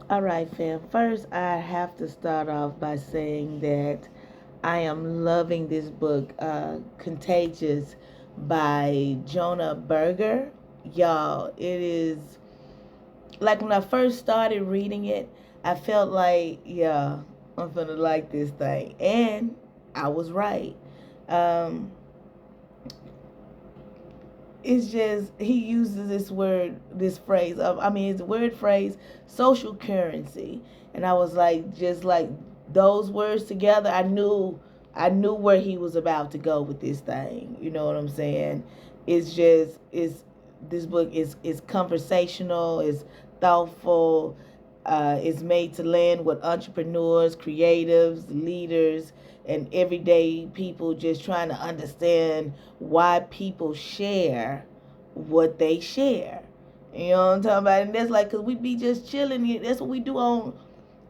All right, fam. First, I have to start off by saying that I am loving this book, Contagious by Jonah Berger. Y'all, it is like when I first started reading it, I felt like, yeah, I'm gonna like this thing. And I was right. Um, it's just he uses this word, this phrase of, I mean, his word phrase, social currency, and I was like, just like those words together, I knew where he was about to go with this thing. You know what I'm saying? It's just, it's this book is conversational, is thoughtful, is made to land with entrepreneurs, creatives, leaders, and everyday people just trying to understand why people share what they share. You know what I'm talking about? And that's like, because we be just chilling. That's what we do on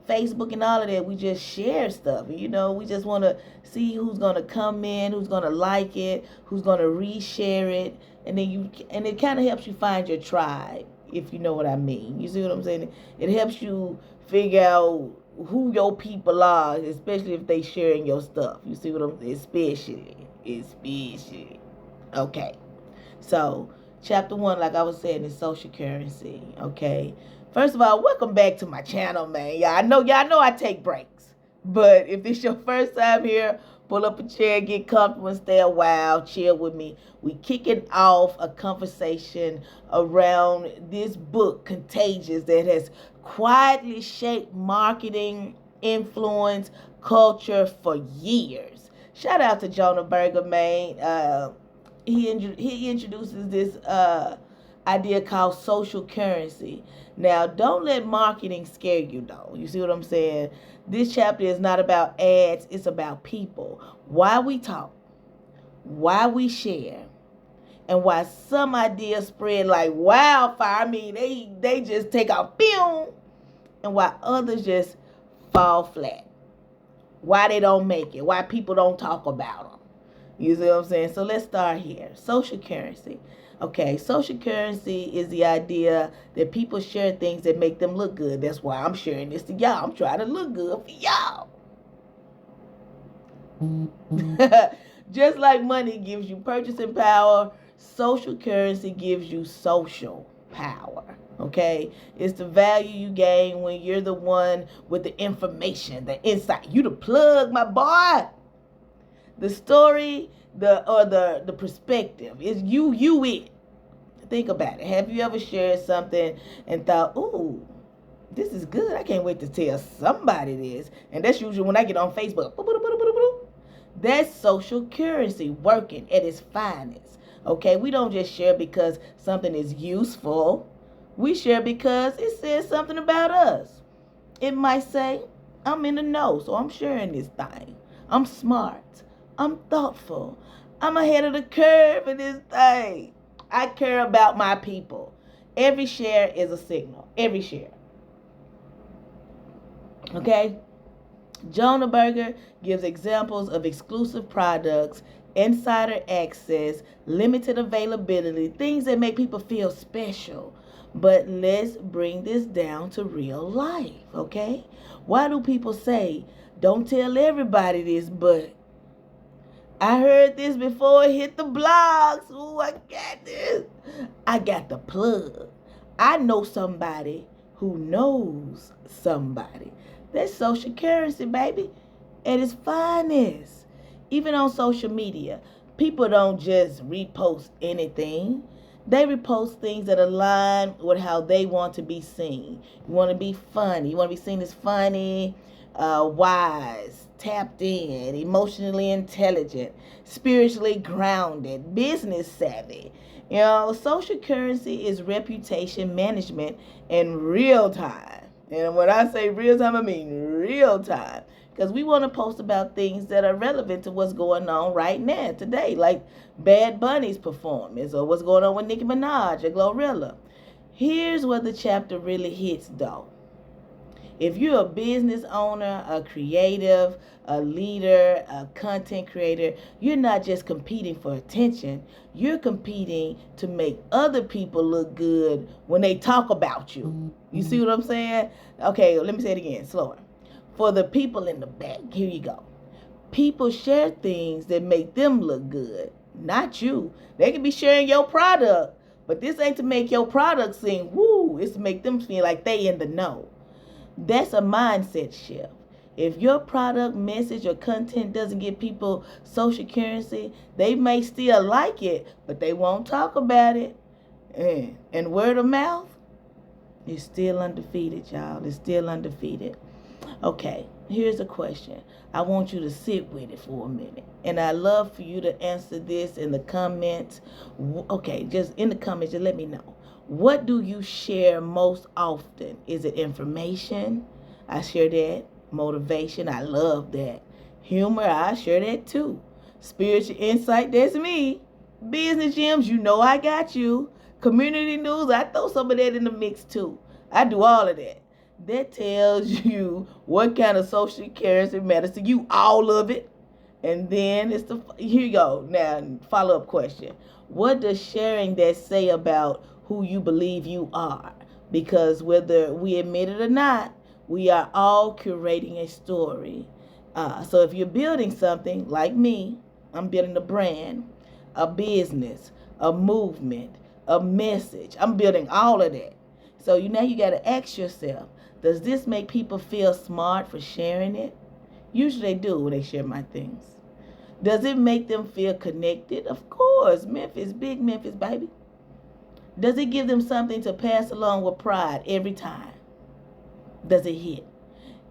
Facebook and all of that. We just share stuff. You know, we just want to see who's going to come in, who's going to like it, who's going to reshare it. And it kind of helps you find your tribe, if you know what I mean. You see what I'm saying? It helps you figure out who your people are, especially if they sharing your stuff. You see what I'm saying? Especially. Okay. So, chapter one, like I was saying, is social currency. Okay. First of all, welcome back to my channel, man. Y'all know I take breaks. But if this your first time here, pull up a chair, get comfortable, and stay a while, chill with me. We kicking off a conversation around this book, Contagious, that has quietly shaped marketing, influence, culture for years. Shout out to Jonah Berger, man. He introduces this idea called social currency. Now, don't let marketing scare you, though. You see what I'm saying? This chapter is not about ads, it's about people. Why we talk, why we share, and why some ideas spread like wildfire. I mean, they just take a film, and why others just fall flat. Why they don't make it, why people don't talk about them. You see what I'm saying? So let's start here. Social currency. Okay, social currency is the idea that people share things that make them look good. That's why I'm sharing this to y'all. I'm trying to look good for y'all. Just like money gives you purchasing power, social currency gives you social power. Okay, it's the value you gain when you're the one with the information, the insight. You the plug, my boy. The story, the perspective is you it. Think about it. Have you ever shared something and thought, "Ooh, this is good. I can't wait to tell somebody this." And that's usually when I get on Facebook. That's social currency working at its finest. Okay, we don't just share because something is useful. We share because it says something about us. It might say, I'm in the know, so I'm sharing this thing. I'm smart. I'm thoughtful. I'm ahead of the curve in this thing. I care about my people. Every share is a signal. Every share. Okay? Jonah Berger gives examples of exclusive products, insider access, limited availability, things that make people feel special. But let's bring this down to real life, okay? Why do people say, don't tell everybody this, but I heard this before it hit the blogs. Ooh, I got this. I got the plug. I know somebody who knows somebody. That's social currency, baby, at its finest. Even on social media, people don't just repost anything. They repost things that align with how they want to be seen. You want to be funny. You want to be seen as funny, wise, tapped in, emotionally intelligent, spiritually grounded, business savvy. You know, social currency is reputation management in real time. And when I say real time, I mean real time. Because we want to post about things that are relevant to what's going on right now, today, like Bad Bunny's performance or what's going on with Nicki Minaj or Glorilla. Here's where the chapter really hits, though. If you're a business owner, a creative, a leader, a content creator, you're not just competing for attention. You're competing to make other people look good when they talk about you. You see what I'm saying? Okay, let me say it again, slower. For the people in the back, here you go. People share things that make them look good, not you. They can be sharing your product, but this ain't to make your product sing woo. It's to make them feel like they in the know. That's a mindset shift. If your product, message, or content doesn't give people social currency, they may still like it, but they won't talk about it. And word of mouth is still undefeated, y'all. It's still undefeated. Okay, here's a question. I want you to sit with it for a minute. And I love for you to answer this in the comments. Okay, just in the comments, just let me know. What do you share most often? Is it information? I share that. Motivation, I love that. Humor, I share that too. Spiritual insight, that's me. Business gems, you know I got you. Community news, I throw some of that in the mix too. I do all of that. That tells you what kind of social currency matters to you, all of it. And then here you go. Now, follow-up question. What does sharing that say about who you believe you are? Because whether we admit it or not, we are all curating a story. So if you're building something like me, I'm building a brand, a business, a movement, a message. I'm building all of that. So now you got to ask yourself, does this make people feel smart for sharing it? Usually they do when they share my things. Does it make them feel connected? Of course. Memphis, big Memphis, baby. Does it give them something to pass along with pride every time? Does it hit?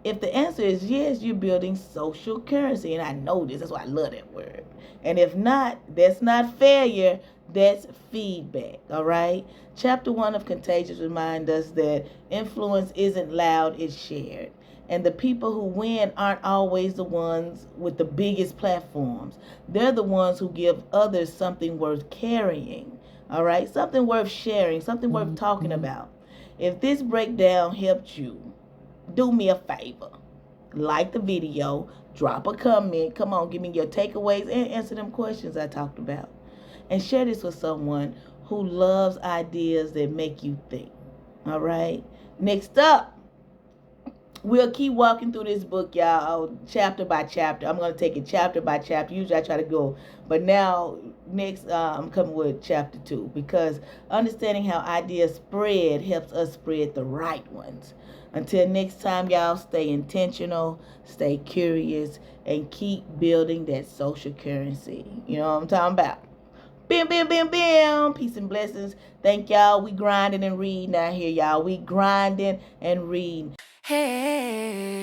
If the answer is yes, you're building social currency. And I know this. That's why I love that word. And if not, that's not failure. That's feedback. All right? Chapter 1 of Contagious reminds us that influence isn't loud, it's shared. And the people who win aren't always the ones with the biggest platforms. They're the ones who give others something worth carrying. All right? Something worth sharing, something worth talking about. If this breakdown helped you, do me a favor. Like the video, drop a comment. Come on, give me your takeaways and answer them questions I talked about. And share this with someone who loves ideas that make you think. All right? Next up, we'll keep walking through this book, y'all, chapter by chapter. I'm going to take it chapter by chapter. Usually I try to go. But now, next, I'm coming with chapter 2. Because understanding how ideas spread helps us spread the right ones. Until next time, y'all, stay intentional, stay curious, and keep building that social currency. You know what I'm talking about? Bam, bam, bam, bam. Peace and blessings. Thank y'all. We grinding and reading out here, y'all. We grinding and reading. Hey.